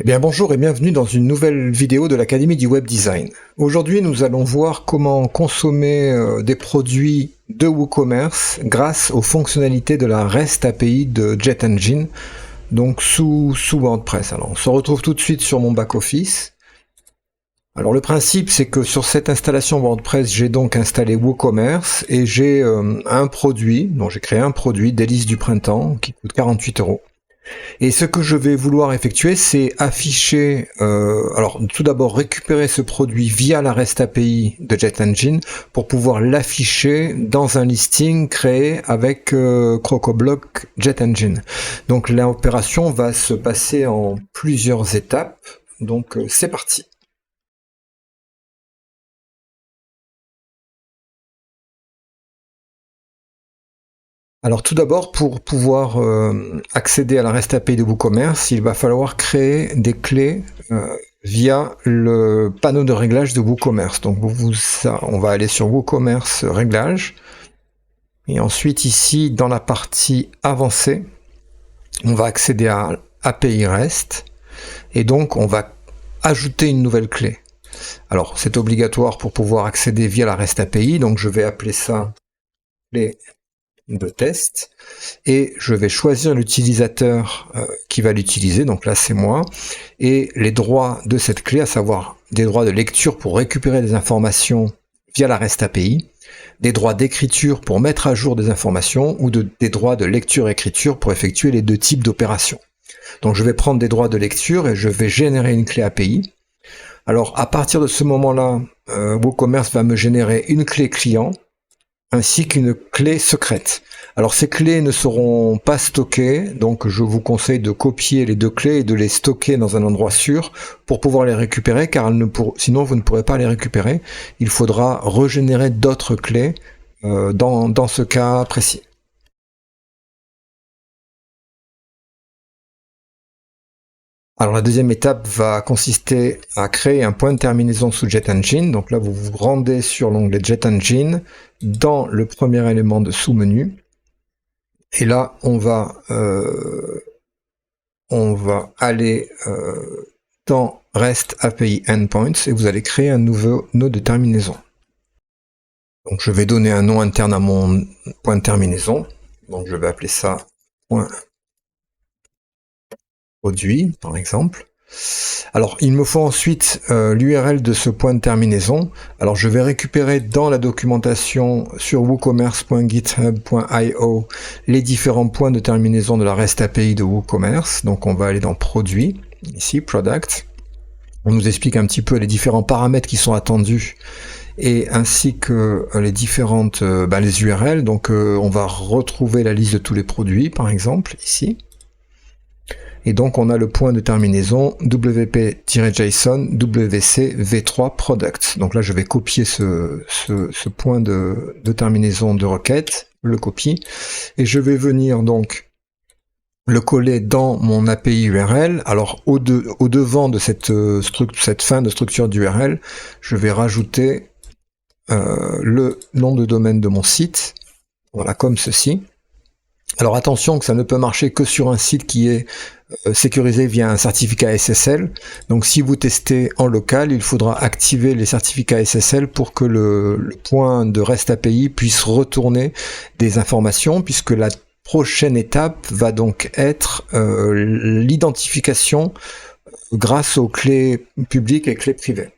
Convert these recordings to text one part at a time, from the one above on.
Eh bien bonjour et bienvenue dans une nouvelle vidéo de l'Académie du Web Design. Aujourd'hui nous allons voir comment consommer des produits de WooCommerce grâce aux fonctionnalités de la REST API de JetEngine, donc sous WordPress. Alors on se retrouve tout de suite sur mon back-office. Alors le principe c'est que sur cette installation WordPress j'ai donc installé WooCommerce et j'ai j'ai créé un produit délices du printemps qui coûte 48 €. Et ce que je vais vouloir effectuer, c'est afficher, alors tout d'abord récupérer ce produit via la REST API de JetEngine pour pouvoir l'afficher dans un listing créé avec CrocoBlock JetEngine. Donc l'opération va se passer en plusieurs étapes, donc c'est parti. Alors tout d'abord, pour pouvoir accéder à la REST API de WooCommerce, il va falloir créer des clés via le panneau de réglage de WooCommerce. Donc on va aller sur WooCommerce réglages, et ensuite ici dans la partie avancée, on va accéder à API REST, et donc on va ajouter une nouvelle clé. Alors c'est obligatoire pour pouvoir accéder via la REST API, donc je vais appeler ça clé de test et je vais choisir l'utilisateur qui va l'utiliser, donc là c'est moi, et les droits de cette clé, à savoir des droits de lecture pour récupérer des informations via la REST API, des droits d'écriture pour mettre à jour des informations ou des droits de lecture-écriture pour effectuer les deux types d'opérations. Donc je vais prendre des droits de lecture et je vais générer une clé API. Alors à partir de ce moment-là, WooCommerce va me générer une clé client ainsi qu'une clé secrète. Alors ces clés ne seront pas stockées, donc je vous conseille de copier les deux clés et de les stocker dans un endroit sûr pour pouvoir les récupérer, car sinon vous ne pourrez pas les récupérer. Il faudra régénérer d'autres clés dans ce cas précis. Alors la deuxième étape va consister à créer un point de terminaison sous JetEngine. Donc là vous vous rendez sur l'onglet JetEngine dans le premier élément de sous-menu. Et là on va aller dans REST API Endpoints et vous allez créer un nouveau nœud de terminaison. Donc je vais donner un nom interne à mon point de terminaison. Donc je vais appeler ça point produit par exemple. Alors il me faut ensuite l'URL de ce point de terminaison. Alors je vais récupérer dans la documentation sur woocommerce.github.io les différents points de terminaison de la REST API de WooCommerce. Donc on va aller dans produit, ici product. On nous explique un petit peu les différents paramètres qui sont attendus et ainsi que les différentes les URL. Donc on va retrouver la liste de tous les produits par exemple ici. Et donc on a le point de terminaison wp-json wc v3 product. Donc là je vais copier ce point de terminaison de requête, le copie, et je vais venir donc le coller dans mon API URL. Alors au devant de cette fin de structure d'URL, je vais rajouter le nom de domaine de mon site, voilà, comme ceci. Alors attention que ça ne peut marcher que sur un site qui est sécurisé via un certificat SSL. Donc si vous testez en local, il faudra activer les certificats SSL pour que le point de REST API puisse retourner des informations, puisque la prochaine étape va donc être l'identification grâce aux clés publiques et clés privées.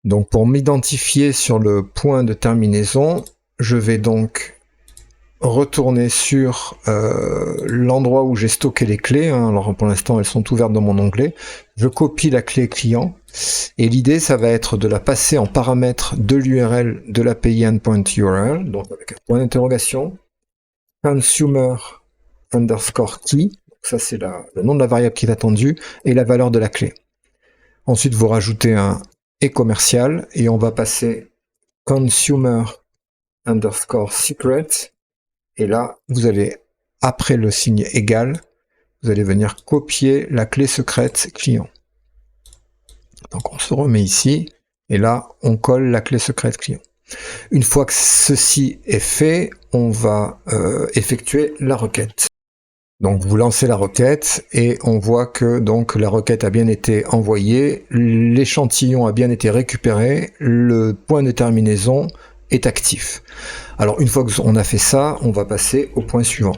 Donc pour m'identifier sur le point de terminaison, je vais donc retourner sur l'endroit où j'ai stocké les clés. Alors pour l'instant elles sont ouvertes dans mon onglet. Je copie la clé client et l'idée ça va être de la passer en paramètre de l'URL de l'API endpoint URL, donc avec un point d'interrogation, consumer underscore key, ça c'est le nom de la variable qui est attendue, et la valeur de la clé. Ensuite vous rajoutez un et commercial et on va passer consumer underscore secret. Et là, vous allez, après le signe égal, vous allez venir copier la clé secrète client. Donc on se remet ici, et là, on colle la clé secrète client. Une fois que ceci est fait, on va effectuer la requête. Donc vous lancez la requête et on voit que donc la requête a bien été envoyée, l'échantillon a bien été récupéré, le point de terminaison est actif. Alors une fois qu'on a fait ça, on va passer au point suivant.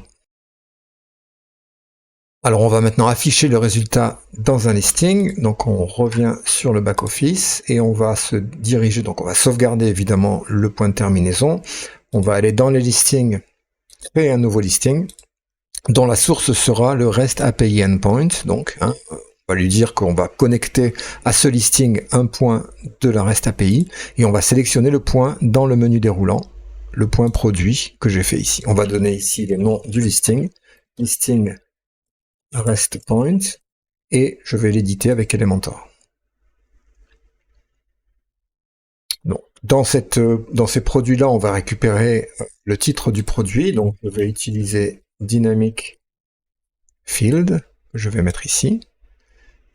Alors on va maintenant afficher le résultat dans un listing, donc on revient sur le back-office et on va se diriger, donc on va sauvegarder évidemment le point de terminaison, on va aller dans les listings, créer un nouveau listing, dont la source sera le REST API Endpoint, donc on va lui dire qu'on va connecter à ce listing un point de la REST API, et on va sélectionner le point dans le menu déroulant, le point produit que j'ai fait ici. On va donner ici les noms du listing REST Point, et je vais l'éditer avec Elementor. Donc, dans ces produits-là, on va récupérer le titre du produit, donc je vais utiliser Dynamic Field, je vais mettre ici,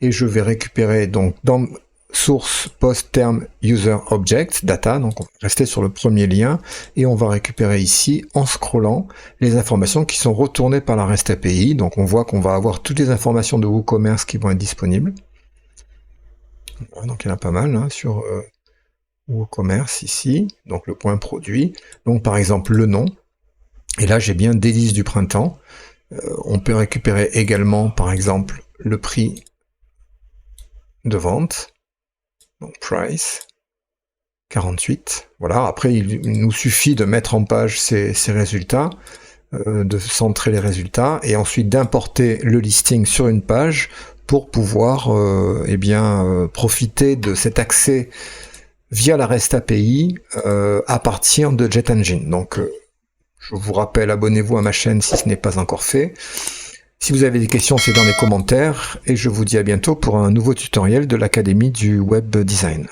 et je vais récupérer donc dans source post term user object data, donc on va rester sur le premier lien, et on va récupérer ici, en scrollant, les informations qui sont retournées par la REST API, donc on voit qu'on va avoir toutes les informations de WooCommerce qui vont être disponibles. Voilà, donc il y en a pas mal hein, sur WooCommerce ici, donc le point produit, donc par exemple le nom, et là j'ai bien délices du printemps. On peut récupérer également par exemple le prix de vente, donc price 48, voilà. Après il nous suffit de mettre en page ces résultats, de centrer les résultats et ensuite d'importer le listing sur une page pour pouvoir profiter de cet accès via la REST API à partir de JetEngine. Donc je vous rappelle, abonnez-vous à ma chaîne si ce n'est pas encore fait. Si vous avez des questions, c'est dans les commentaires. Et je vous dis à bientôt pour un nouveau tutoriel de l'Académie du Web Design.